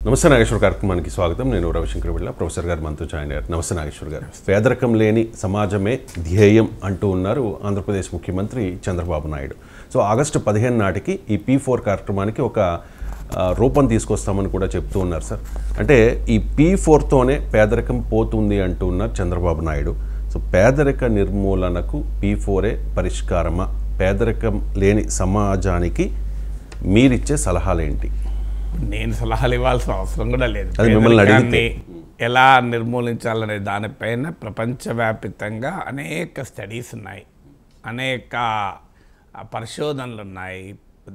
నమస్తే నాగేశ్వర్ కార్యక్రమానికి స్వాగతం. నేను రవిశంకర్ బిళ్ళ. ప్రొఫెసర్ గారు మనతో జాయిన్ అయ్యారు. నమస్తే నాగేశ్వర్ గారు. పేదరికం లేని సమాజమే ధ్యేయం అంటూ ఉన్నారు ఆంధ్రప్రదేశ్ ముఖ్యమంత్రి చంద్రబాబు నాయుడు. సో ఆగస్టు 15 నాటికి ఈ P4 కార్యక్రమానికి ఒక రూపం తీసుకొస్తామని కూడా చెప్తూ ఉన్నారు సార్. అంటే ఈ P4తోనే పేదరికం పోతుంది అంటూ ఉన్నారు చంద్రబాబు నాయుడు. సో పేదరిక నిర్మూలనకు P4ఏ పరిష్కారమా? పేదరికం లేని సమాజానికి మీరిచ్చే సలహాలు ఏంటి? నేను సలహాలు ఇవ్వాల్సిన అవసరం కూడా లేదు. ఎలా నిర్మూలించాలనే దానిపైన ప్రపంచవ్యాప్తంగా అనేక స్టడీస్ ఉన్నాయి, అనేక పరిశోధనలు ఉన్నాయి,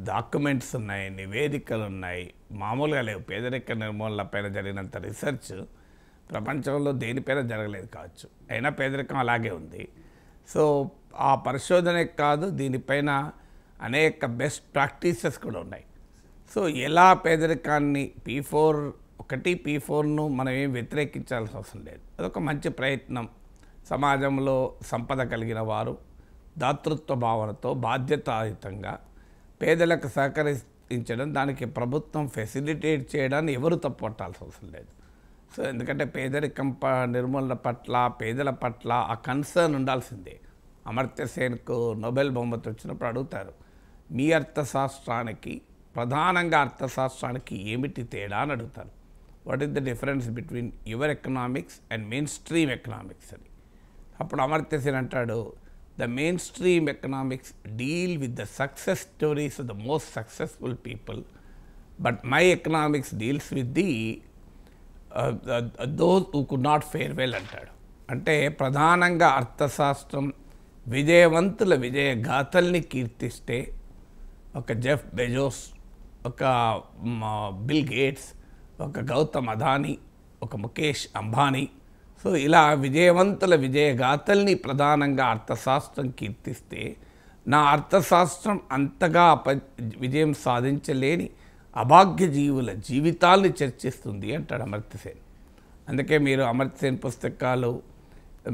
డాక్యుమెంట్స్ ఉన్నాయి, నివేదికలు ఉన్నాయి. మామూలుగా లేవు. పేదరిక నిర్మూలన పైన జరిగినంత రీసెర్చ్ ప్రపంచంలో దేనిపైన జరగలేదు కావచ్చు. అయినా పేదరికం అలాగే ఉంది. సో ఆ పరిశోధనే కాదు, దీనిపైన అనేక బెస్ట్ ప్రాక్టీసెస్ కూడా ఉన్నాయి. సో ఎలా పేదరికాన్ని P4ను మనం ఏం వ్యతిరేకించాల్సిన అవసరం లేదు. అదొక మంచి ప్రయత్నం. సమాజంలో సంపద కలిగిన వారు దాతృత్వ భావనతో బాధ్యతాయుతంగా పేదలకు సహకరించడం, దానికి ప్రభుత్వం ఫెసిలిటేట్ చేయడాన్ని ఎవరు తప్పుపట్టాల్సిన అవసరం లేదు. సో ఎందుకంటే పేదరికం నిర్మూలన పట్ల, పేదల పట్ల ఆ కన్సర్న్ ఉండాల్సిందే. అమర్త్య సేన్కు నోబెల్ బహుమతి వచ్చినప్పుడు అడుగుతారు, మీ అర్థశాస్త్రానికి ప్రధానంగా అర్థశాస్త్రానికి ఏమిటి తేడా అని అడుగుతారు. What is the difference between your economics and main stream economics అని. అప్పుడు అమర్త్య సేన్ అంటాడు, the main stream economics deal with the success stories of the most successful people, but my economics deals with the those who could not fair well అంటాడు. అంటే ప్రధానంగా అర్థశాస్త్రం విజయవంతుల విజయ గాథల్ని కీర్తిస్తే, ఒక Jeff Bezos, ఒక bill gates, ఒక గౌతమ్ అదానీ, ఒక ముఖేష్ అంబానీ, సో ఇలా విజయవంతుల విజయగాథల్ని ప్రధానంగా అర్థశాస్త్రం కీర్తిస్తే, నా అర్థశాస్త్రం అంతగా విజయం సాధించలేని అభాగ్య జీవుల జీవితాల్ని చర్చిస్తుంది అంటాడు అమర్త్య సేన్. అందుకే మీరు అమర్త్య సేన్ పుస్తకాలు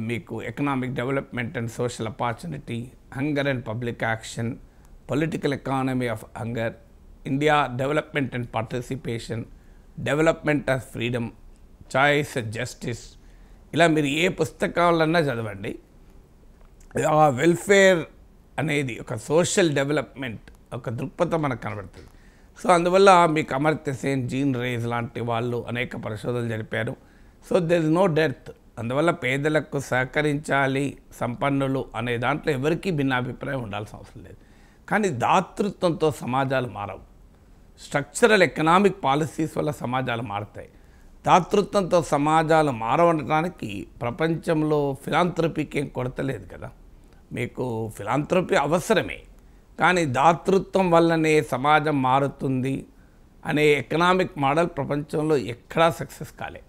మీకు economic development and social opportunity, hunger and public action, political economy of hunger, India development and participation, development of freedom, choice and justice, ఇలా మీరు ఏ పుస్తకాలన్నా చదవండి. ఆ వెల్ఫేర్ అనేది ఒక సోషల్ డెవలప్మెంట్ ఒక దృక్పథం మనకు కనబడుతుంది. సో అందువల్ల మీకు అమర్త్య సేన్, జీన్ రేజ్ లాంటి వాళ్ళు అనేక పరిశోధనలు జరిపారు. So there is no death. అందువల్ల పేదలకు సహకరించాలి, సంపన్నులు అనే దాంట్లో ఎవరికీ భిన్నాభిప్రాయం ఉండాల్సిన అవసరం లేదు. కానీ దాతృత్వంతో సమాజాలు మారవు. స్ట్రక్చరల్ ఎకనామిక్ పాలసీస్ వల్ల సమాజాలు మారుతాయి. దాతృత్వంతో సమాజాలు మారవడానికి ప్రపంచంలో ఫిలాంథ్రపీకి ఏం కొరతలేదు కదా. మీకు ఫిలాంథ్రపీ అవసరమే, కానీ దాతృత్వం వల్లనే సమాజం మారుతుంది అనే ఎకనామిక్ మోడల్ ప్రపంచంలో ఎక్కడా సక్సెస్ కాలే.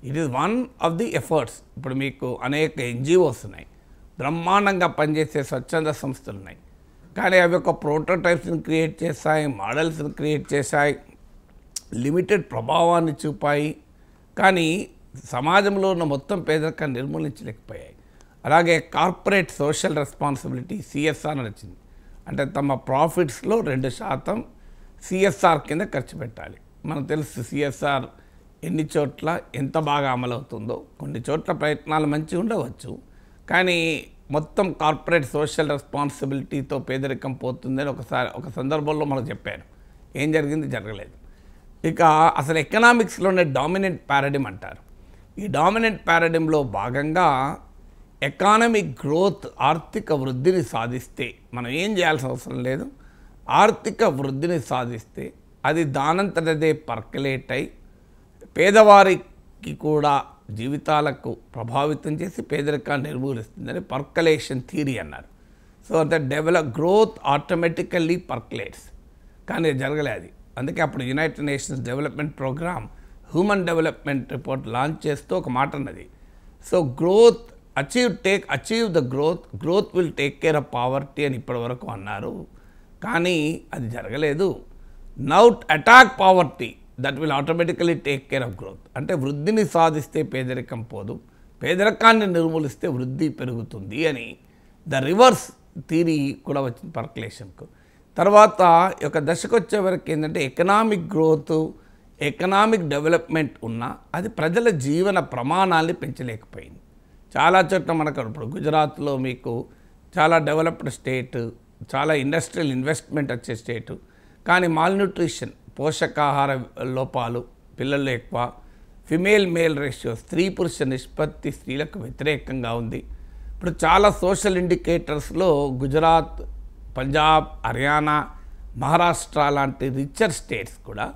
It is one of the efforts. ఇప్పుడు మీకు అనేక NGOs ఉన్నాయి, బ్రహ్మాండంగా పనిచేసే స్వచ్ఛంద సంస్థలు ఉన్నాయి. కానీ అవి ఒక ప్రోటోటైప్స్ని క్రియేట్ చేశాయి, మోడల్స్ని క్రియేట్ చేశాయి, లిమిటెడ్ ప్రభావాన్ని చూపాయి, కానీ సమాజంలో ఉన్న మొత్తం పేదరికాన్ని నిర్మూలించలేకపోయాయి. అలాగే కార్పొరేట్ సోషల్ రెస్పాన్సిబిలిటీ CSR అని వచ్చింది. అంటే తమ ప్రాఫిట్స్లో 2% CSR కింద ఖర్చు పెట్టాలి. మనకు తెలుసు CSR ఎన్ని చోట్ల ఎంత బాగా అమలవుతుందో. కొన్ని చోట్ల ప్రయత్నాలు మంచిగా ఉండవచ్చు, కానీ మొత్తం కార్పొరేట్ సోషల్ రెస్పాన్సిబిలిటీతో పేదరికం పోతుందని ఒక సందర్భంలో మనకు చెప్పాను. ఏం జరిగింది? జరగలేదు. ఇక అసలు ఎకనామిక్స్లోనే డామినెంట్ పారాడిమ్ అంటారు. ఈ డామినెంట్ పారాడిమ్లో భాగంగా ఎకానమిక్ గ్రోత్, ఆర్థిక వృద్ధిని సాధిస్తే మనం ఏం చేయాల్సిన అవసరం లేదు. ఆర్థిక వృద్ధిని సాధిస్తే అది దానంతటదే పర్కలేట్ అయి పేదవారికి కూడా జీవితాలకు ప్రభావితం చేసి పేదరికాన్ని నిర్మూలిస్తుందని పర్కలేషన్ థియరీ అన్నారు. సో అంటే గ్రోత్ ఆటోమేటికల్లీ పర్కలేట్స్, కానీ జరగలేదు. అందుకే అప్పుడు United nations development Programme Human Development Report launch చేస్తూ ఒక మాట అన్నది. So growth achieve the growth will take care of poverty అని ఇప్పటి వరకు అన్నారు, కానీ అది జరగలేదు. Now attack poverty, that will automatically take care of growth. అంటే వృద్ధిని సాధిస్తే పేదరికం పోదు, పేదరికాన్ని నిర్మూలిస్తే వృద్ధి పెరుగుతుంది అని ద రివర్స్ థియరీ కూడా వచ్చింది పర్కలేషన్కు. తర్వాత ఒక దశకు వచ్చే వరకు ఏంటంటే ఎకనామిక్ గ్రోత్ ఎకనామిక్ డెవలప్మెంట్ ఉన్నా అది ప్రజల జీవన ప్రమాణాల్ని పెంచలేకపోయింది. చాలా చోట్ల మనకు ఇప్పుడు గుజరాత్లో మీకు చాలా డెవలప్డ్ స్టేట్, చాలా ఇండస్ట్రియల్ ఇన్వెస్ట్మెంట్ వచ్చే స్టేటు, కానీ మాల్న్యూట్రిషన్, పోషకాహార లోపాలు పిల్లల్లో ఎక్కువ, ఫిమేల్ మేల్ రేషియో, స్త్రీ పురుష నిష్పత్తి స్త్రీలకు వ్యతిరేకంగా ఉంది. ఇప్పుడు చాలా సోషల్ ఇండికేటర్స్లో గుజరాత్, పంజాబ్, హర్యానా, మహారాష్ట్ర లాంటి రిచర్ స్టేట్స్ కూడా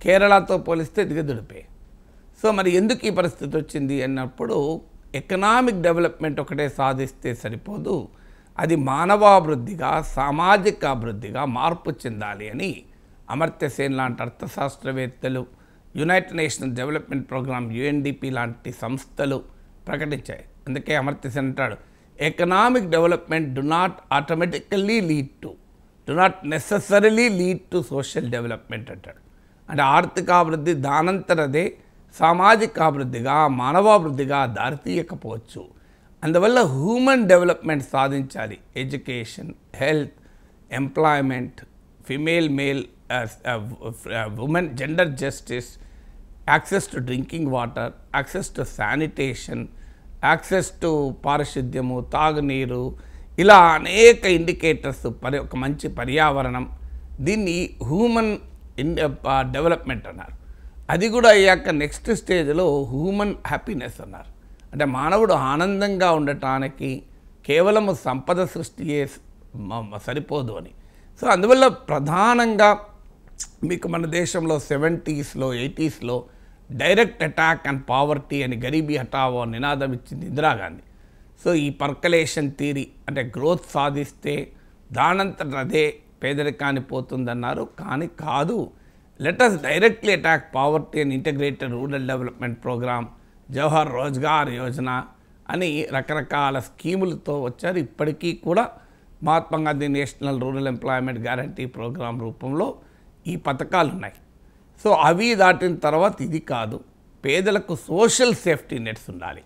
కేరళతో పోలిస్తే దిగదుడిపోయాయి. సో మరి ఎందుకు ఈ పరిస్థితి వచ్చింది అన్నప్పుడు ఎకనామిక్ డెవలప్మెంట్ ఒకటే సాధిస్తే సరిపోదు, అది మానవాభివృద్ధిగా, సామాజిక అభివృద్ధిగా మార్పు చెందాలి అని అమర్త్య సేన్ లాంటి అర్థశాస్త్రవేత్తలు, united nations development programme UNDP లాంటి సంస్థలు ప్రకటించాయి. అందుకే అమర్త్య సేన్ అంటాడు, economic development do not necessarily lead to social development అంటాడు. అంటే ఆర్థికాభివృద్ధి దానంతరదే సామాజిక అభివృద్ధిగా, మానవాభివృద్ధిగా దారితీయకపోవచ్చు. అందువల్ల హ్యూమన్ డెవలప్మెంట్ సాధించాలి. Education, health, employment, female male women gender justice, access to drinking water, access to sanitation, access to పారిశుద్ధ్యము, తాగునీరు, ఇలా అనేక ఇండికేటర్స్, ఒక మంచి పర్యావరణం, దీన్ని హ్యూమన్ డెవలప్మెంట్ అన్నారు. అది కూడా అయ్యాక నెక్స్ట్ స్టేజ్లో హ్యూమన్ హ్యాపీనెస్ అన్నారు. అంటే మానవుడు ఆనందంగా ఉండటానికి కేవలము సంపద సృష్టియే సరిపోదు అని. సో అందువల్ల ప్రధానంగా మీకు మన దేశంలో 70s, 80s direct attack and poverty అని గరీబీ హటావో నినాదం ఇచ్చింది ఇందిరాగాంధీ. సో ఈ పర్కలేషన్ థియరీ అంటే గ్రోత్ సాధిస్తే దానంతట అదే పేదరికాన్ని పోతుందన్నారు. కానీ కాదు, let us directly attack poverty and integrated rural development programme, Jawahar Rozgar Yojana అని రకరకాల స్కీములతో వచ్చారు. ఇప్పటికీ కూడా Mahatma Gandhi national rural employment guarantee programme రూపంలో ఈ పథకాలు ఉన్నాయి. సో అవి దాటిన తర్వాత ఇది కాదు, పేదలకు సోషల్ సేఫ్టీ నెట్స్ ఉండాలి.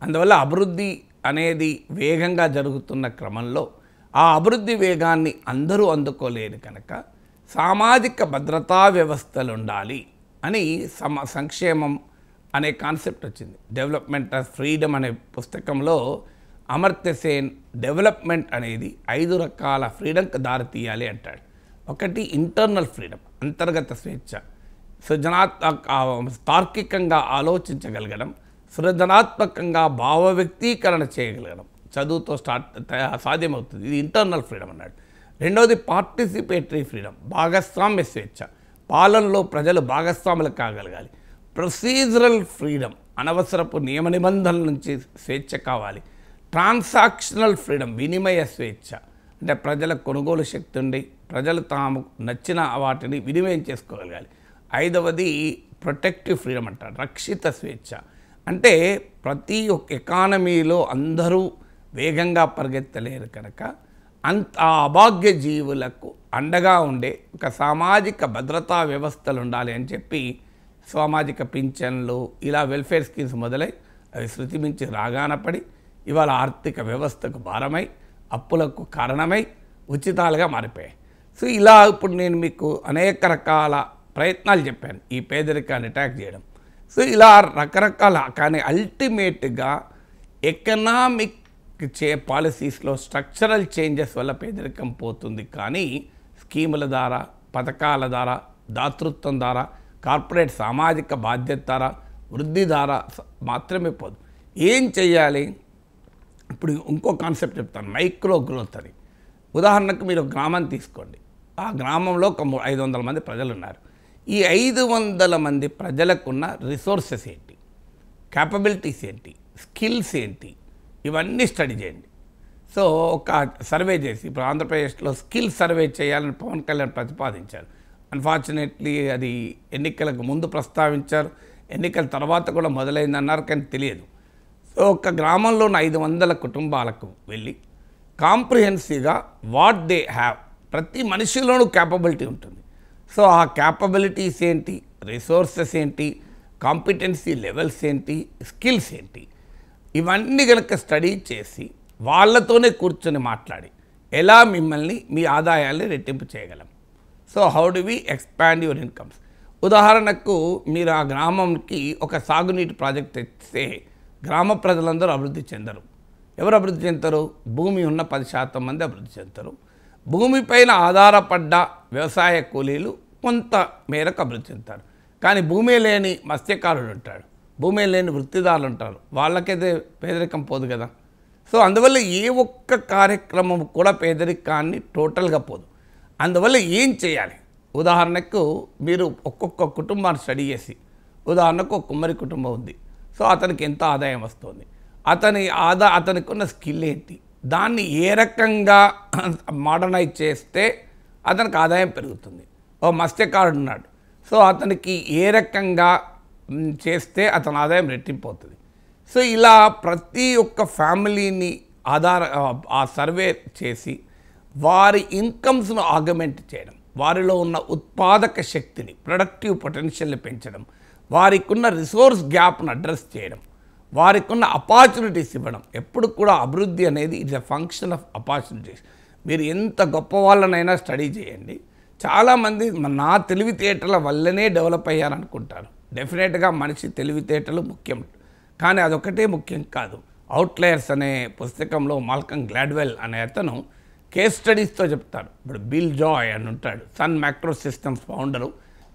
అందువల్ల అభివృద్ధి అనేది వేగంగా జరుగుతున్న క్రమంలో ఆ అభివృద్ధి వేగాన్ని అందరూ అందుకోలేరు కనుక సామాజిక భద్రతా వ్యవస్థలు ఉండాలి అని సంక్షేమం అనే కాన్సెప్ట్ వచ్చింది. డెవలప్మెంట్ ఆఫ్ ఫ్రీడమ్ అనే పుస్తకంలో అమర్త్య సేన్ డెవలప్మెంట్ అనేది 5 రకాల ఫ్రీడమ్కి దారితీయాలి అంటాడు. ఒకటి ఇంటర్నల్ ఫ్రీడమ్, అంతర్గత స్వేచ్ఛ, తార్కికంగా ఆలోచించగలగడం, సృజనాత్మకంగా భావ వ్యక్తీకరణ చేయగలగడం చదువుతో సాధ్యమవుతుంది. ఇది ఇంటర్నల్ ఫ్రీడమ్ అన్నాడు. రెండవది పార్టిసిపేటరీ ఫ్రీడమ్, భాగస్వామ్య స్వేచ్ఛ, పాలనలో ప్రజలు భాగస్వాములు కాగలగాలి. ప్రొసీజరల్ ఫ్రీడమ్, అనవసరపు నియమ నిబంధనల నుంచి స్వేచ్ఛ కావాలి. ట్రాన్సాక్షనల్ ఫ్రీడమ్, వినిమయ స్వేచ్ఛ, అంటే ప్రజల కొనుగోలు శక్తి ఉండి ప్రజలు తాము నచ్చిన వాటిని వినిమయం చేసుకోగలగాలి. ఐదవది ప్రొటెక్టివ్ ఫ్రీడమ్ అంటారు, రక్షిత స్వేచ్ఛ, అంటే ప్రతి ఒక్క ఎకానమీలో అందరూ వేగంగా పరిగెత్తలేరు కనుక ఆ అభాగ్య జీవులకు అండగా ఉండే ఒక సామాజిక భద్రతా వ్యవస్థలు ఉండాలి అని చెప్పి సామాజిక పింఛన్లు ఇలా వెల్ఫేర్ స్కీమ్స్ మొదలై అవి శృతి మించి రాగానపడి ఇవాళ ఆర్థిక వ్యవస్థకు భారమై అప్పులకు కారణమై ఉచితాలుగా మారిపోయాయి. సో ఇలా ఇప్పుడు నేను మీకు అనేక రకాల ప్రయత్నాలు చెప్పాను ఈ పేదరికాన్ని అటాక్ చేయడం. సో ఇలా రకరకాల, కానీ అల్టిమేట్గా ఎకనామిక్ పాలసీస్లో స్ట్రక్చరల్ చేంజెస్ వల్ల పేదరికం పోతుంది. కానీ స్కీముల ద్వారా, పథకాల ద్వారా, దాతృత్వం ద్వారా, కార్పొరేట్ సామాజిక బాధ్యత ద్వారా, వృద్ధి ద్వారా మాత్రమే పోదు. ఏం చెయ్యాలి? ఇప్పుడు ఇంకో కాన్సెప్ట్ చెప్తాను, మైక్రో గ్రోత్ అని. ఉదాహరణకు మీరు ఒక గ్రామాన్ని తీసుకోండి. ఆ గ్రామంలో ఒక 500 మంది ప్రజలు ఉన్నారు. ఈ 500 మంది ప్రజలకున్న రిసోర్సెస్ ఏంటి, క్యాపబిలిటీస్ ఏంటి, స్కిల్స్ ఏంటి, ఇవన్నీ స్టడీ చేయండి. సో ఒక సర్వే చేసి, ఇప్పుడు ఆంధ్రప్రదేశ్లో స్కిల్ సర్వే చేయాలని పవన్ కళ్యాణ్ ప్రతిపాదించారు. అన్ఫార్చునేట్లీ అది ఎన్నికలకు ముందు ప్రస్తావించారు, ఎన్నికల తర్వాత కూడా మొదలైందన్నారు, కానీ తెలియదు. సో ఒక గ్రామంలో ఉన్న 500 కుటుంబాలకు వెళ్ళి కాంప్రిహెన్సివ్గా వాట్ దే హ్యావ్, ప్రతి మనిషిలోనూ క్యాపబిలిటీ ఉంటుంది. సో ఆ క్యాపబిలిటీస్ ఏంటి, రిసోర్సెస్ ఏంటి, కాంపిటెన్సీ లెవెల్స్ ఏంటి, స్కిల్స్ ఏంటి, ఇవన్నీ కనుక స్టడీ చేసి వాళ్ళతోనే కూర్చొని మాట్లాడి ఎలా మిమ్మల్ని మీ ఆదాయాల్ని రెట్టింపు చేయగలం. So how do we expand your incomes. ఉదాహరణకు మీరు ఆ గ్రామంకి ఒక సాగునీటి ప్రాజెక్ట్ తెస్తే గ్రామ ప్రజలందరూ అభివృద్ధి చెందరు. ఎవరు అభివృద్ధి చెందుతారు? భూమి ఉన్న 10% మంది అభివృద్ధి చెందుతారు. భూమిపైన ఆధారపడ్డ వ్యవసాయ కూలీలు కొంత మేరకు అభివృద్ధి చెందుతారు. కానీ భూమి లేని మత్స్యకారుడు ఉంటాడు, భూమి లేని వృత్తిదారులు ఉంటారు, వాళ్ళకైతే పేదరికం పోదు కదా. సో అందువల్ల ఏ ఒక్క కార్యక్రమం కూడా పేదరికాన్ని టోటల్గా పోదు. అందువల్ల ఏం చేయాలి? ఉదాహరణకు మీరు ఒక్కొక్క కుటుంబాన్ని స్టడీ చేసి, ఉదాహరణకు ఒక కుమ్మరి కుటుంబం ఉంది, సో అతనికి ఎంత ఆదాయం వస్తుంది, అతనికి ఉన్న స్కిల్ ఏంటి, దాన్ని ఏ రకంగా మోడర్నైజ్ చేస్తే అతనికి ఆదాయం పెరుగుతుంది. ఓ మత్స్యకారుడు ఉన్నాడు, సో అతనికి ఏ రకంగా చేస్తే అతని ఆదాయం రెట్టింపు అవుతుంది. సో ఇలా ప్రతి ఒక్క ఫ్యామిలీని ఆ సర్వే చేసి వారి ఇన్కమ్స్ను ఆగ్మెంట్ చేయడం, వారిలో ఉన్న ఉత్పాదక శక్తిని, ప్రొడక్టివ్ పొటెన్షియల్ని పెంచడం, వారికి ఉన్న రిసోర్స్ గ్యాప్ను అడ్రస్ చేయడం, వారికి ఉన్న అపార్చునిటీస్ ఇవ్వడం. ఎప్పుడు కూడా అభివృద్ధి అనేది it's a function of opportunities. మీరు ఎంత గొప్ప వాళ్ళనైనా స్టడీ చేయండి, చాలామంది నా తెలివితేటల వల్లనే డెవలప్ అయ్యారనుకుంటారు. డెఫినెట్గా మనిషి తెలివితేటలు ముఖ్యం, కానీ అదొకటే ముఖ్యం కాదు. అవుట్లయర్స్ అనే పుస్తకంలో మాల్కమ్ గ్లాడ్వెల్ అనే అతను కేస్ స్టడీస్తో చెప్తాడు. ఇప్పుడు బిల్ జాయ్ అని ఉంటాడు, Sun Microsystems founder,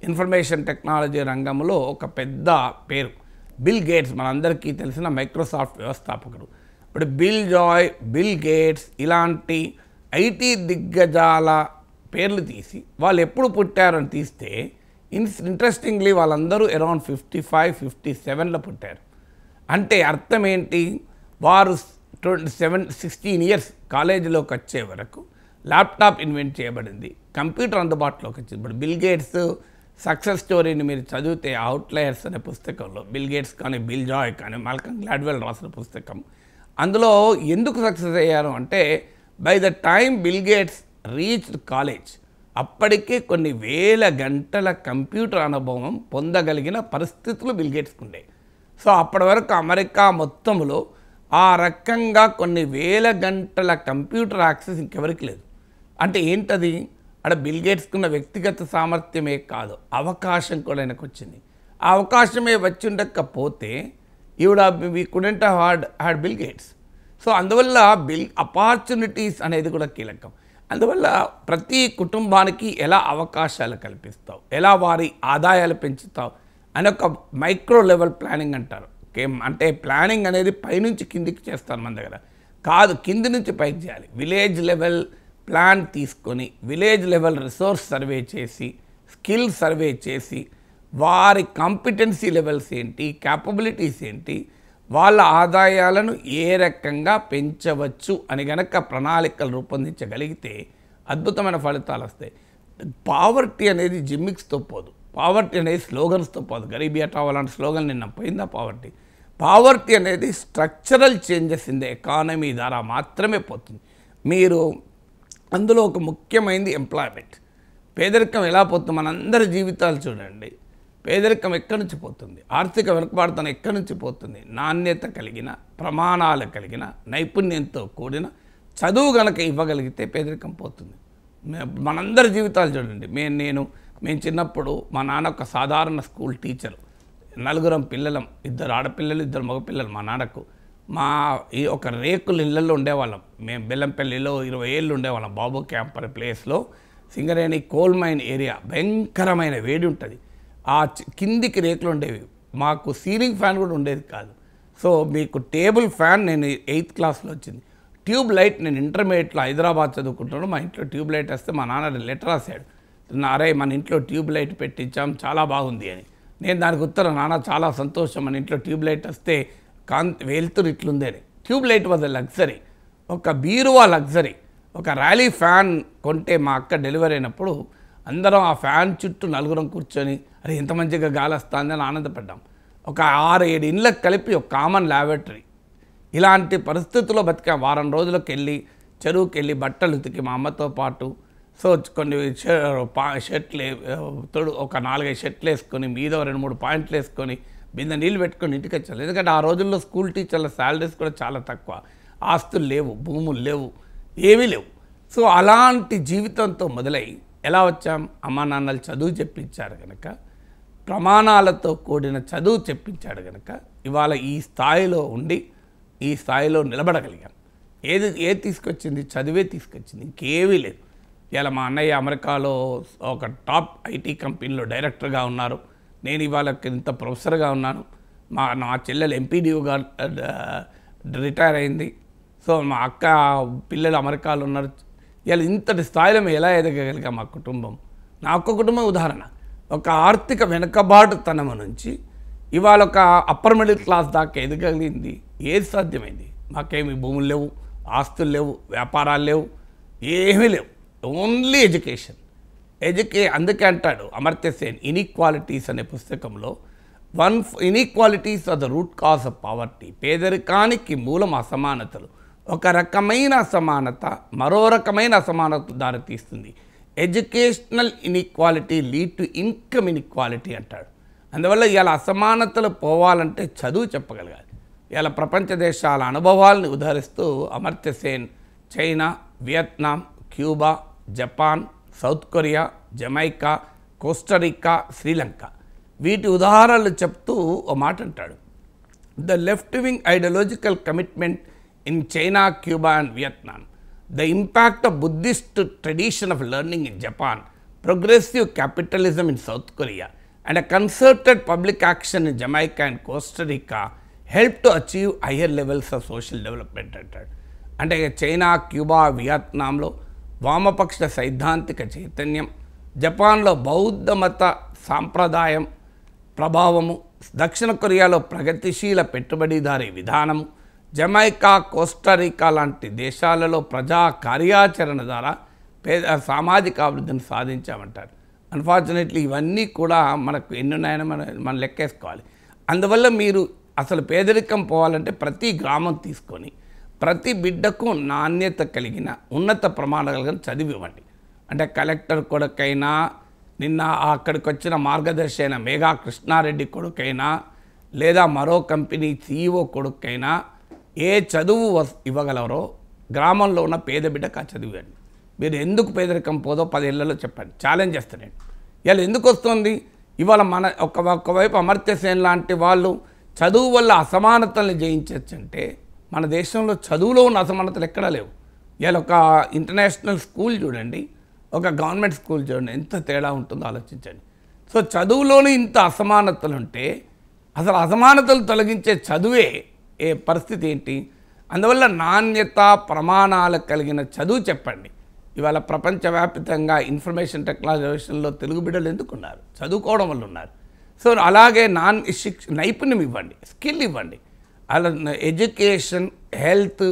information technology రంగంలో ఒక పెద్ద పేరు. బిల్ గేట్స్ మనందరికీ తెలిసిన మైక్రోసాఫ్ట్ వ్యవస్థాపకుడు. ఇప్పుడు బిల్ జాయ్, బిల్ గేట్స్ ఇలాంటి ఐటీ దిగ్గజాల పేర్లు తీసి వాళ్ళు ఎప్పుడు పుట్టారని తీస్తే ఇంట్రెస్టింగ్లీ వాళ్ళందరూ అరౌండ్ 55, 57లో పుట్టారు. అంటే అర్థం ఏంటి? వారు 16 ఇయర్స్ కాలేజీలోకి వచ్చే వరకు ల్యాప్టాప్ ఇన్వెంట్ చేయబడింది, కంప్యూటర్ అందుబాటులోకి వచ్చింది. ఇప్పుడు బిల్ గేట్స్ సక్సెస్ స్టోరీని మీరు చదివితే అవుట్లయర్స్ అనే పుస్తకంలో బిల్ గేట్స్ కానీ, బిల్ జాయ్ కానీ, మాల్కమ్ గ్లాడ్వెల్ రాసిన పుస్తకం, అందులో ఎందుకు సక్సెస్ అయ్యారు అంటే by the time bill gates reached college అప్పటికే కొన్ని వేల గంటల కంప్యూటర్ అనుభవం పొందగలిగిన పరిస్థితులు బిల్ గేట్స్కి ఉండేవి. సో అప్పటి వరకు అమెరికా మొత్తంలో ఆ రకంగా కొన్ని వేల గంటల కంప్యూటర్ యాక్సెస్ ఇంకెవరికి లేదు. అంటే ఏంటది? అక్కడ బిల్ గేట్స్కి ఉన్న వ్యక్తిగత సామర్థ్యమే కాదు, అవకాశం కూడా ఆయనకు వచ్చింది. ఆ అవకాశమే వచ్చి ఉండకపోతే we couldn't had bill gates. So అందువల్ల అపార్చునిటీస్ అనేది కూడా కీలకం. అందువల్ల ప్రతి కుటుంబానికి ఎలా అవకాశాలు కల్పిస్తావు, ఎలా వారి ఆదాయాలు పెంచుతావు అని ఒక మైక్రో లెవెల్ ప్లానింగ్ అంటారు. అంటే ప్లానింగ్ అనేది పైనుంచి కిందికి చేస్తారు మన దగ్గర కాదు, కింది నుంచి పైకి చేయాలి. విలేజ్ లెవెల్ ప్లాన్ తీసుకొని విలేజ్ లెవెల్ రిసోర్స్ సర్వే చేసి, స్కిల్ సర్వే చేసి, వారి కాంపిటెన్సీ లెవెల్స్ ఏంటి, క్యాపబిలిటీస్ ఏంటి, వాళ్ళ ఆదాయాలను ఏ రకంగా పెంచవచ్చు అని గనక ప్రణాళికలు రూపొందించగలిగితే అద్భుతమైన ఫలితాలు వస్తాయి. పావర్టీ అనేది జిమ్మిక్స్తో పోదు, పావర్టీ అనేది స్లోగన్స్తో పోదు. గరీబీ హటావో లాంటి స్లోగన్ నిన్న పోయిందా పావర్టీ? పావర్టీ అనేది structural changes in the economy ద్వారా మాత్రమే పోతుంది. మీరు అందులో ఒక ముఖ్యమైనది ఎంప్లాయ్మెంట్. పేదరికం ఎలా పోతుంది? మనందరి జీవితాలు చూడండి, పేదరికం ఎక్కడి నుంచి పోతుంది? ఆర్థిక వెనుకబాటుతనం ఎక్కడి నుంచి పోతుంది? నాణ్యత కలిగిన, ప్రమాణాలు కలిగిన, నైపుణ్యంతో కూడిన చదువు కనుక ఇవ్వగలిగితే పేదరికం పోతుంది. మనందరి జీవితాలు చూడండి. మేము చిన్నప్పుడు మా నాన్న ఒక సాధారణ స్కూల్ టీచరు, 4 పిల్లలం, 2 ఆడపిల్లలు 2 మగపిల్లలు మా నాన్నకు. ఈ ఒక రేకుల ఇళ్ళల్లో ఉండేవాళ్ళం మేము. బెల్లంపల్లిలో 20 ఏళ్ళు ఉండేవాళ్ళం, బాబు క్యాంప్ అనే ప్లేస్లో. సింగరేణి కోల్ మైన్ ఏరియా, భయంకరమైన వేడి ఉంటుంది. ఆ కిందికి రేకులు ఉండేవి, మాకు సీలింగ్ ఫ్యాన్ కూడా ఉండేది కాదు. సో మీకు టేబుల్ ఫ్యాన్ నేను 8th క్లాస్లో వచ్చింది. ట్యూబ్ లైట్ నేను ఇంటర్మీడియట్లో హైదరాబాద్ చదువుకుంటున్నాను. మా ఇంట్లో ట్యూబ్ లైట్ వస్తే మా నాన్న లెటర్ రాశాడు, అరే మన ఇంట్లో ట్యూబ్ లైట్ పెట్టించాం చాలా బాగుంది అని. నేను దానికి ఉత్తరం, నాన్న చాలా సంతోషం, మన ఇంట్లో ట్యూబ్ లైట్ వస్తే వెళ్తురు ఇట్లుంది అని. Tube light was a luxury, ఒక బీరువా లగ్జరీ. ఒక ర్యాలీ ఫ్యాన్ కొంటే మా అక్క డెలివరీ అయినప్పుడు అందరం ఆ ఫ్యాన్ చుట్టూ 4 కూర్చొని అరే ఎంత మంచిగా గాలి వస్తుంది అని ఆనందపడ్డాం. ఒక 6-7 ఇళ్ళకి కలిపి ఒక కామన్ ల్యాబొరేటరీ. ఇలాంటి పరిస్థితుల్లో బతికా. వారం రోజులకు వెళ్ళి చెరువుకి వెళ్ళి బట్టలు ఉతికి మా అమ్మతో పాటు, సో కొన్ని షర్ట్లు ఒక 4-5 షర్ట్లు వేసుకొని, మీద 2-3 పాయింట్లు వేసుకొని, బిందె నీళ్ళు పెట్టుకొని ఇంటికి వచ్చాను. ఎందుకంటే ఆ రోజుల్లో స్కూల్ టీచర్ల శాలరీస్ కూడా చాలా తక్కువ, ఆస్తులు లేవు, భూములు లేవు, ఏమీ లేవు. సో అలాంటి జీవితంతో మొదలై ఎలా వచ్చాం? అమ్మా నాన్నలు చదువు చెప్పించారు కనుక ప్రమాణాలతో కూడిన చదువు చెప్పించాడు కనుక ఇవాళ ఈ స్థాయిలో ఉండి ఈ స్థాయిలో నిలబడగలిగాం. ఏది తీసుకొచ్చింది? చదివే తీసుకొచ్చింది, ఇంకేమీ లేదు. ఇలా మా అన్నయ్య అమెరికాలో ఒక టాప్ ఐటీ కంపెనీలో డైరెక్టర్గా ఉన్నారు, నేను ఇవాళ ఇంత ప్రొఫెసర్గా ఉన్నాను. నా చెల్లెలు ఎంపీడీఓగా రిటైర్ అయింది. సో మా అక్క పిల్లలు అమెరికాలో ఉన్నారు. ఇలా ఇంతటి స్థాయిలో మేము ఎలా ఎదగగలిగాం? మా కుటుంబం, నా ఒక్క కుటుంబం ఉదాహరణ. ఒక ఆర్థిక వెనుకబాటుతనం నుంచి ఇవాళ ఒక అప్పర్ మిడిల్ క్లాస్ దాకా ఎదగలిగింది. ఏది సాధ్యమైంది? మాకేమి భూములు లేవు, ఆస్తులు లేవు, వ్యాపారాలు లేవు, ఏమీ లేవు. Only education. అందుకే అంటాడు అమర్త్య సేన్ ఇన్ఈక్వాలిటీస్ అనే పుస్తకంలో, inequalities are the root cause of poverty. పేదరికానికి మూలం అసమానతలు. ఒక రకమైన అసమానత మరో రకమైన అసమానత దారితీస్తుంది. Educational inequality lead to income inequality అంటాడు. అందువల్ల ఇలా అసమానతలు పోవాలంటే చదువు చెప్పగలగాలి. ఇలా ప్రపంచ దేశాల అనుభవాలను ఉదహరిస్తూ Amartya Sen China, Vietnam, Cuba, Japan, South Korea, Jamaica, Costa Rica, Sri Lanka వీటి ఉదాహరణలు చెప్తూ ఓ మాట అంటాడు. The left wing ideological commitment in China, Cuba and Vietnam, the impact of Buddhist tradition of learning in Japan, progressive capitalism in South Korea and a concerted public action in Jamaica and Costa Rica helped to achieve higher levels of social development అంటాడు. అంటే China, Cuba, వియత్నాంలో వామపక్ష సైద్ధాంతిక చైతన్యం, జపాన్లో బౌద్ధ మత సాంప్రదాయం ప్రభావము, దక్షిణ కొరియాలో ప్రగతిశీల పెట్టుబడిదారీ విధానము, జమైకా, కోస్టారికా లాంటి దేశాలలో ప్రజా కార్యాచరణ ద్వారా సామాజిక అభివృద్ధిని సాధించామంటారు. అన్ఫార్చునేట్లీ ఇవన్నీ కూడా మనకు ఎన్నున్నాయని మనం లెక్కేసుకోవాలి. అందువల్ల మీరు అసలు పేదరికం పోవాలంటే ప్రతి గ్రామం తీసుకొని ప్రతి బిడ్డకు నాణ్యత కలిగిన ఉన్నత ప్రమాణాలు కలిగిన చదివి ఇవ్వండి. అంటే కలెక్టర్ కొడుకైనా, నిన్న అక్కడికి వచ్చిన మార్గదర్శి అయిన మేఘా కృష్ణారెడ్డి కొడుకైనా, లేదా మరో కంపెనీ CEO కొడుకైనా ఏ చదువు ఇవ్వగలరో గ్రామంలో ఉన్న పేద బిడ్డకు ఆ చదువు ఇవ్వండి. మీరు ఎందుకు పేదరికం పోదో 10 ఏళ్లలో చెప్పండి, ఛాలెంజ్ చేస్తాను. ఇవాళ ఎందుకు వస్తుంది? ఇవాళ మన ఒకవైపు అమర్త్య సేన్ లాంటి వాళ్ళు చదువు వల్ల అసమానతల్ని జయించచ్చంటే మన దేశంలో చదువులో ఉన్న అసమానతలు ఎక్కడా లేవు. ఇవాళ ఒక ఇంటర్నేషనల్ స్కూల్ చూడండి, ఒక గవర్నమెంట్ స్కూల్ చూడండి, ఎంత తేడా ఉంటుందో ఆలోచించండి. సో చదువులోనే ఇంత అసమానతలు ఉంటే అసలు అసమానతలు తొలగించే చదువే పరిస్థితి ఏంటి? అందువల్ల నాణ్యత ప్రమాణాలు కలిగిన చదువు చెప్పండి. ఇవాళ ప్రపంచవ్యాప్తంగా ఇన్ఫర్మేషన్ టెక్నాలజీలో తెలుగు బిడ్డలు ఎందుకున్నారు? చదువుకోవడం వల్ల ఉన్నారు. సో అలాగే నైపుణ్యం ఇవ్వండి, స్కిల్ ఇవ్వండి. అలా ఎడ్యుకేషన్, హెల్త్.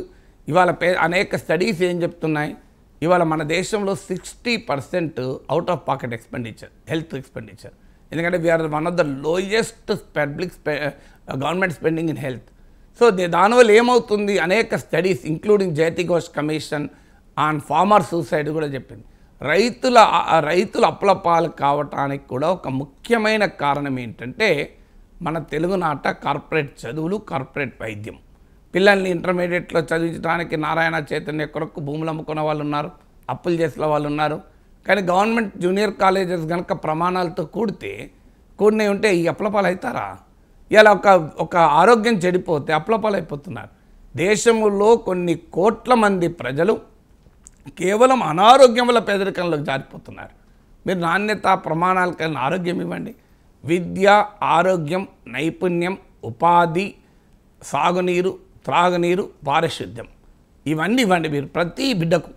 ఇవాళ అనేక స్టడీస్ ఏం చెప్తున్నాయి? ఇవాళ మన దేశంలో 60% out of pocket expenditure, health expenditure. ఎందుకంటే we are one of the lowest government spending in health. So దానివల్ల ఏమవుతుంది? అనేక studies including Jayati Ghosh commission on farmer suicide కూడా చెప్పింది. రైతుల అప్పులపాలు కావటానికి కూడా ఒక ముఖ్యమైన కారణం ఏంటంటే మన తెలుగునాట కార్పొరేట్ చదువులు, కార్పొరేట్ వైద్యం. పిల్లల్ని ఇంటర్మీడియట్లో చదివించడానికి నారాయణ చైతన్య కొరకు భూములు అమ్ముకున్న వాళ్ళు ఉన్నారు, అప్పులు చేసిన వాళ్ళు ఉన్నారు. కానీ గవర్నమెంట్ జూనియర్ కాలేజెస్ కనుక ప్రమాణాలతో కూడినవి ఉంటే ఈ అప్పులపాలు అవుతారా? ఇలా ఒక ఆరోగ్యం చెడిపోతే అప్పులపాలు అయిపోతున్నారు. దేశంలో కొన్ని కోట్ల మంది ప్రజలు కేవలం అనారోగ్యం వల్ల పేదరికంలోకి జారిపోతున్నారు. మీరు నాణ్యత ప్రమాణాలు కలిగిన ఆరోగ్యం ఇవ్వండి. విద్య, ఆరోగ్యం, నైపుణ్యం, ఉపాధి, సాగునీరు, త్రాగునీరు, పారిశుద్ధ్యం ఇవన్నీ ఇవ్వండి మీరు ప్రతి బిడ్డకు.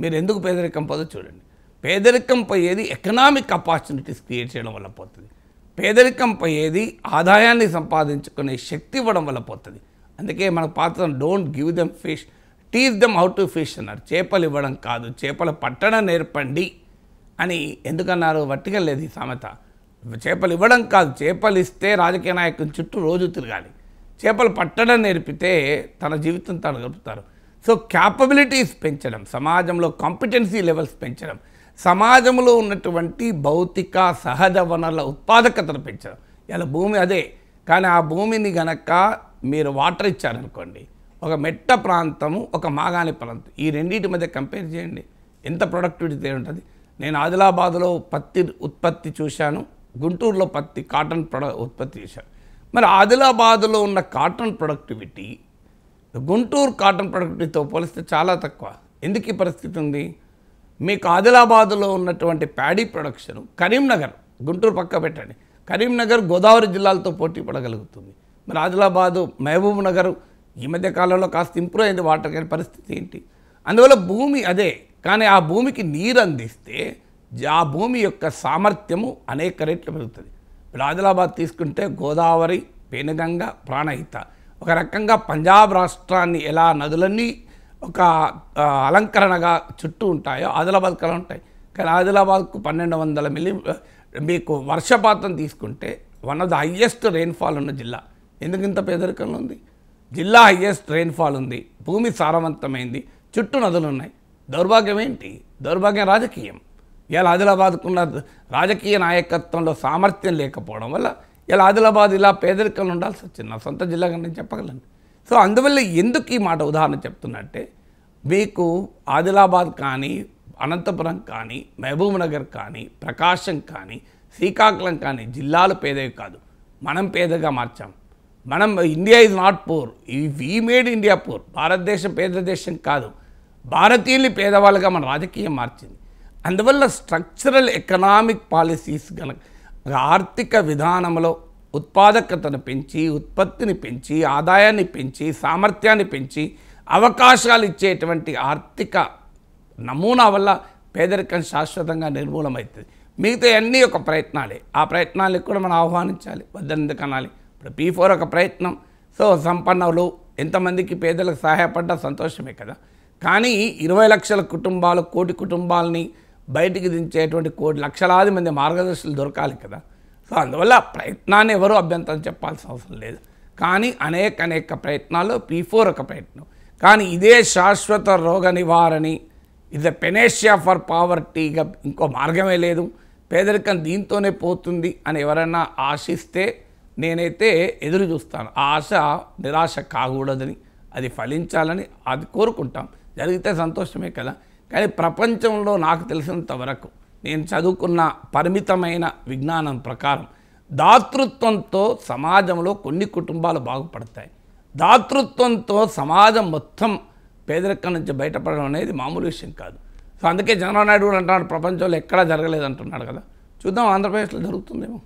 మీరు ఎందుకు పేదరికం పోదో చూడండి. పేదరికం పోయేది ఎకనామిక్ ఆపర్చునిటీస్ క్రియేట్ చేయడం వల్ల పోతుంది. పేదరికం పోయేది ఆదాయాన్ని సంపాదించుకునే శక్తి ఇవ్వడం వల్ల పోతుంది. అందుకే మన పాత్ర don't give them fish, teach them how to fish అన్నారు. చేపలు ఇవ్వడం కాదు, చేపలు పట్టడం నేర్పండి అని ఎందుకన్నారు? వట్టిగా లేదు ఈ సామెత. చేపలు ఇవ్వడం కాదు, చేపలు ఇస్తే రాజకీయ నాయకుల చుట్టూ రోజు తిరగాలి. చేపలు పట్టడం నేర్పితే తన జీవితం తను గడుపుతారు. సో క్యాపబిలిటీస్ పెంచడం, సమాజంలో కాంపిటెన్సీ లెవెల్స్ పెంచడం, సమాజంలో ఉన్నటువంటి భౌతిక సహజ వనరుల ఉత్పాదకతను పెంచడం. ఇలా భూమి అదే, కానీ ఆ భూమిని గనక మీరు వాటర్ ఇచ్చారనుకోండి, ఒక మెట్ట ప్రాంతము, ఒక మాగాణి ప్రాంతం, ఈ రెండింటి మధ్య కంపేర్ చేయండి, ఎంత ప్రొడక్టివిటీ ఉంటుంది. నేను ఆదిలాబాద్లో పత్తి ఉత్పత్తి చూశాను, గుంటూరులో పత్తి కాటన్ ఉత్పత్తి చేశారు. మరి ఆదిలాబాద్లో ఉన్న కాటన్ ప్రొడక్టివిటీ గుంటూరు కాటన్ ప్రొడక్టివిటీతో పోలిస్తే చాలా తక్కువ. ఎందుకు ఈ పరిస్థితి ఉంది? మీకు ఆదిలాబాద్లో ఉన్నటువంటి ప్యాడీ ప్రొడక్షన్ కరీంనగర్, గుంటూరు పక్క పెట్టండి, కరీంనగర్ గోదావరి జిల్లాలతో పోటీ పడగలుగుతుంది. మరి ఆదిలాబాదు, మహబూబ్ నగర్ ఈ మధ్య కాలంలో కాస్త ఇంప్రూవ్ అయింది వాటర్ కానీ పరిస్థితి ఏంటి? అందువల్ల భూమి అదే, కానీ ఆ భూమికి నీరు అందిస్తే ఆ భూమి యొక్క సామర్థ్యము అనేక రెట్లు పెరుగుతుంది. ఇప్పుడు ఆదిలాబాద్ తీసుకుంటే గోదావరి, పెనుగంగ, ప్రాణహిత, ఒక రకంగా పంజాబ్ రాష్ట్రాన్ని ఎలా నదులన్నీ ఒక అలంకరణగా చుట్టూ ఉంటాయో ఆదిలాబాద్కి అలా ఉంటాయి. కానీ ఆదిలాబాద్కు 1200 మిల్లీ మీకు వర్షపాతం తీసుకుంటే one of the highest rainfall ఉన్న జిల్లా. ఎందుకు ఇంత పేదరికంలో ఉంది? జిల్లా హయ్యెస్ట్ రెయిన్ఫాల్ ఉంది, భూమి సారవంతమైంది, చుట్టూ నదులు ఉన్నాయి. దౌర్భాగ్యం ఏంటి? దౌర్భాగ్యం రాజకీయం. ఇలా ఆదిలాబాద్కున్న రాజకీయ నాయకత్వంలో సామర్థ్యం లేకపోవడం వల్ల ఇలా ఆదిలాబాద్ ఇలా పేదరికంలో ఉండాల్సి వచ్చింది. నా సొంత జిల్లాగా నేను చెప్పగలను. సో అందువల్ల ఎందుకు ఈ మాట ఉదాహరణ చెప్తున్నట్టే, మీకు ఆదిలాబాద్ కానీ, అనంతపురం కానీ, మహబూబ్ నగర్ కానీ, ప్రకాశం కానీ, శ్రీకాకుళం కానీ జిల్లాలు పేదవి కాదు, మనం పేదగా మార్చాం. మనం India is not poor, we made India poor. భారతదేశం పేద దేశం కాదు, భారతీయుల్ని పేదవాళ్ళుగా మన రాజకీయం మార్చింది. అందువల్ల స్ట్రక్చరల్ ఎకనామిక్ పాలసీస్ కనుక ఆర్థిక విధానంలో ఉత్పాదకతను పెంచి, ఉత్పత్తిని పెంచి, ఆదాయాన్ని పెంచి, సామర్థ్యాన్ని పెంచి, అవకాశాలు ఇచ్చేటువంటి ఆర్థిక నమూనా వల్ల పేదరికం శాశ్వతంగా నిర్మూలమవుతుంది. మిగతా అన్నీ ఒక ప్రయత్నాలే. ఆ ప్రయత్నాలకు కూడా మనం ఆహ్వానించాలి, వద్దెందుకు అనాలి. ఇప్పుడు P4 ఒక ప్రయత్నం. సో సంపన్నులు ఎంతమందికి పేదలకు సహాయపడ్డా సంతోషమే కదా. కానీ 20 లక్షల కుటుంబాలు, కోటి కుటుంబాలని బయటికి దించేటువంటి లక్షలాది మంది మార్గదర్శకులు దొరకాలి కదా. సో అందువల్ల ప్రయత్నాన్ని ఎవరూ అభ్యంతరం చెప్పాల్సిన అవసరం లేదు. కానీ అనేక ప్రయత్నాల్లో P4 ఒక ప్రయత్నం. కానీ ఇదే శాశ్వత రోగ నివారణి, ఇది పెనేషియా ఫర్ పావర్టీగా ఇంకో మార్గమే లేదు, పేదరికం దీంతోనే పోతుంది అని ఎవరైనా ఆశిస్తే నేనైతే ఎదురు చూస్తాను. ఆ ఆశ నిరాశ కాకూడదని, అది ఫలించాలని అది కోరుకుంటాం. జరిగితే సంతోషమే కదా. కానీ ప్రపంచంలో నాకు తెలిసినంత వరకు, నేను చదువుకున్న పరిమితమైన విజ్ఞానం ప్రకారం, దాతృత్వంతో సమాజంలో కొన్ని కుటుంబాలు బాగుపడతాయి. దాతృత్వంతో సమాజం మొత్తం పేదరికం నుంచి బయటపడడం అనేది మామూలు విషయం కాదు. సో అందుకే చంద్రబాబు నాయుడు అంటున్నాడు ప్రపంచంలో ఎక్కడా జరగలేదు అంటున్నాడు కదా. చూద్దాం ఆంధ్రప్రదేశ్లో జరుగుతుందేమో.